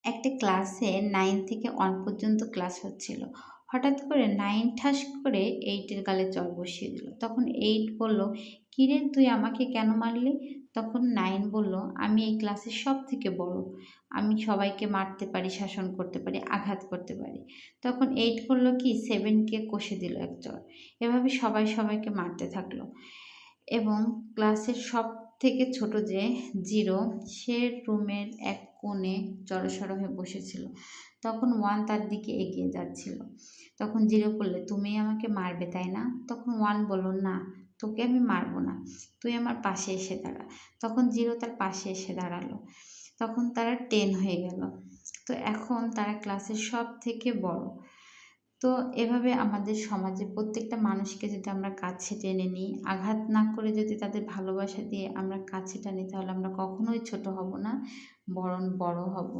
একটা ক্লাসে 9 থেকে 1 পর্যন্ত ক্লাস হচ্ছিল। হঠাৎ করে 9 ঠাস করে 8 এর গালে চড় বসিয়ে দিল। তখন 8 বলল, "কিরে তুই আমাকে কেন মারলি?" তখন 9 বলল, "আমি এই ক্লাসের সবথেকে বড়। আমি সবাইকে মারতে পারি, শাসন করতে পারি, আঘাত করতে পারি।" তখন 8 করল কি 7 কে কষে দিল এক চড়। এভাবে সবাই সবাইকে মারতে থাকলো। এবং ক্লাসের সবথেকে ছোট যে 0 সে রুমের এক কোণে জড়সড় হয়ে বসেছিল। তখন 1 তার দিকে এগিয়ে যাচ্ছিল। তখন 0 বলল, "তুমিই আমাকে মারবে, তাই না?" তখন 1 বলল, "না, তোকে আমি মারব না। তুই আমার পাশে এসে দাঁড়া।" তখন 0 তার পাশে এসে দাঁড়ালো। তখন তারা 10 হয়ে গেল। তো এখন তারা ক্লাসের সবথেকে বড়। তো এভাবে আমাদের সমাজে প্রত্যেকটা মানুষকে যদি আমরা কাছে টেনে নিই, আঘাত না করে যদি তাদের ভালোবাসা দিয়ে আমরা কাছে টানি, তাহলে আমরা কখনোই ছোট হব না, বরং বড় হব।